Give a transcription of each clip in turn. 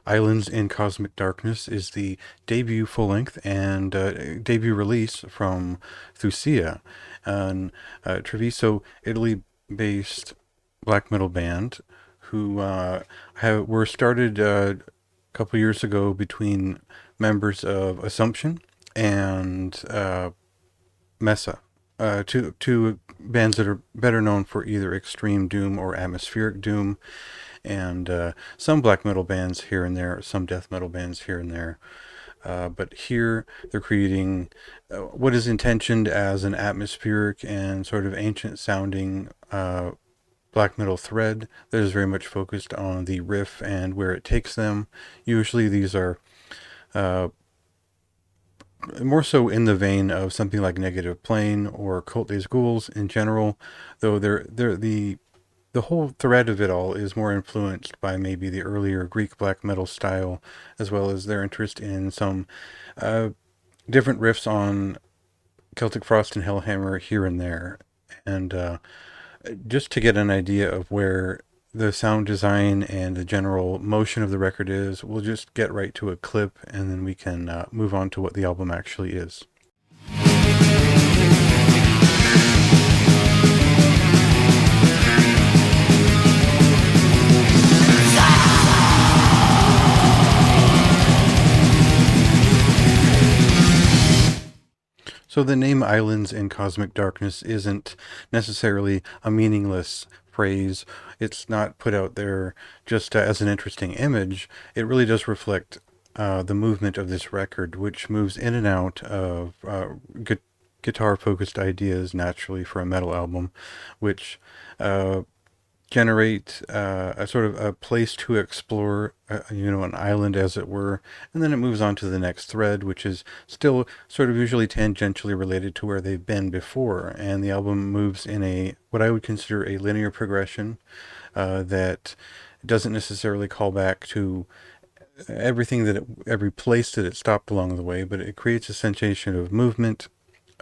Islands in Cosmic Darkness is the debut full-length and debut release from THYSIA, an Treviso, Italy-based black metal band who were started a couple years ago between members of Assumption and Mesa. Two bands that are better known for either extreme doom or atmospheric doom, and some black metal bands here and there, some death metal bands here and there. But here they're creating what is intentioned as an atmospheric and sort of ancient sounding black metal thread that is very much focused on the riff and where it takes them. Usually these are uh, more so in the vein of something like Negative Plane or Cult des Ghouls in general, though the whole thread of it all is more influenced by maybe the earlier Greek black metal style, as well as their interest in some uh, different riffs on Celtic Frost and Hellhammer here and there. And just to get an idea of where the sound design and the general motion of the record is, we'll just get right to a clip and then we can move on to what the album actually is. So the name Islands in Cosmic Darkness isn't necessarily a meaningless phrase. It's not put out there just as an interesting image. It really does reflect the movement of this record, which moves in and out of guitar-focused ideas naturally for a metal album, which uh, generate a sort of a place to explore, an island as it were, and then it moves on to the next thread, which is still sort of usually tangentially related to where they've been before. And the album moves in a what I would consider a linear progression that doesn't necessarily call back to every place that it stopped along the way, but it creates a sensation of movement.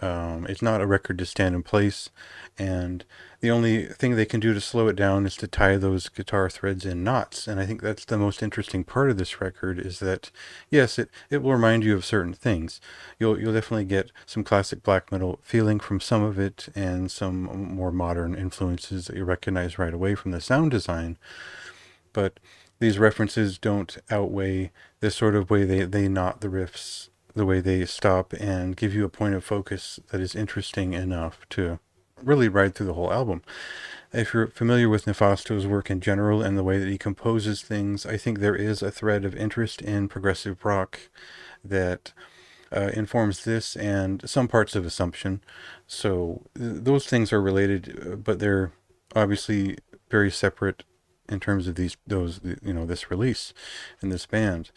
It's not a record to stand in place, and the only thing they can do to slow it down is to tie those guitar threads in knots. And I think that's the most interesting part of this record is that, yes, it will remind you of certain things. You'll definitely get some classic black metal feeling from some of it, and some more modern influences that you recognize right away from the sound design. But these references don't outweigh the sort of way they knot the riffs, the way they stop and give you a point of focus that is interesting enough to really ride through the whole album. If you're familiar with Nefasto's work in general and the way that he composes things, I think there is a thread of interest in progressive rock that informs this and some parts of Assumption. So those things are related, but they're obviously very separate in terms of this release and this band.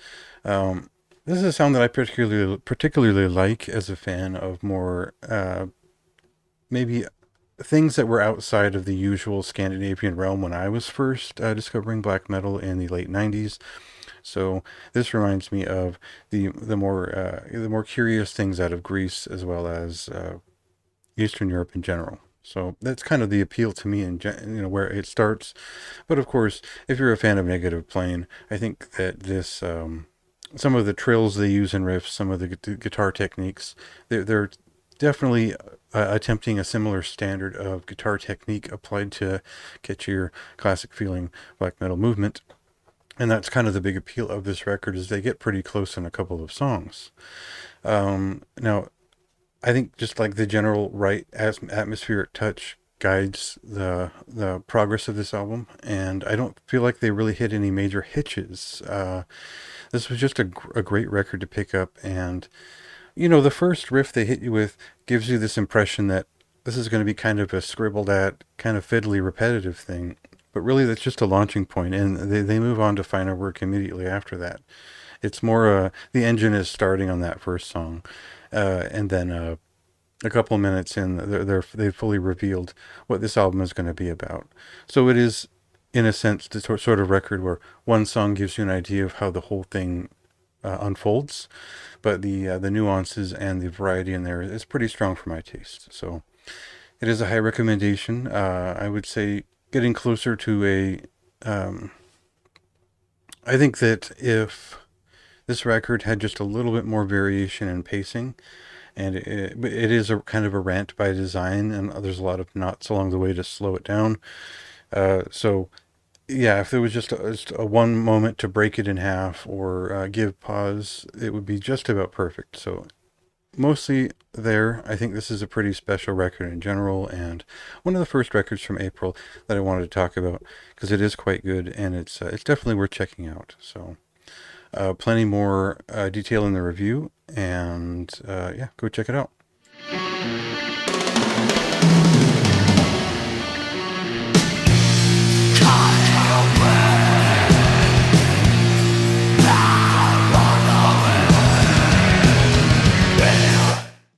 This is a sound that I particularly like as a fan of more maybe things that were outside of the usual Scandinavian realm when I was first discovering black metal in the late '90s. So this reminds me of the more curious things out of Greece as well as Eastern Europe in general. So that's kind of the appeal to me, and where it starts. But of course, if you're a fan of Negative Plane, I think that this some of the trills they use in riffs, some of the guitar techniques, they're definitely attempting a similar standard of guitar technique applied to catchier, classic feeling black metal movement. And that's kind of the big appeal of this record is they get pretty close in a couple of songs. Now, I think just like the general right atmospheric touch guides the progress of this album, and I don't feel like they really hit any major hitches. This was just a great record to pick up, and the first riff they hit you with gives you this impression that this is going to be kind of a scribbled at, kind of fiddly, repetitive thing. But really, that's just a launching point, and they move on to finer work immediately after that. It's more the engine is starting on that first song, and then a couple of minutes in, they've fully revealed what this album is going to be about. So it is, in a sense, the sort of record where one song gives you an idea of how the whole thing unfolds, but the nuances and the variety in there is pretty strong for my taste. So it is a high recommendation. I would say getting closer to I think that if this record had just a little bit more variation in pacing, and it is a kind of a rant by design, and there's a lot of knots along the way to slow it down. So yeah, if there was just a one moment to break it in half or give pause, it would be just about perfect. So mostly there. I think this is a pretty special record in general, and one of the first records from April that I wanted to talk about because it is quite good, and it's definitely worth checking out. So plenty more detail in the review, and yeah, go check it out.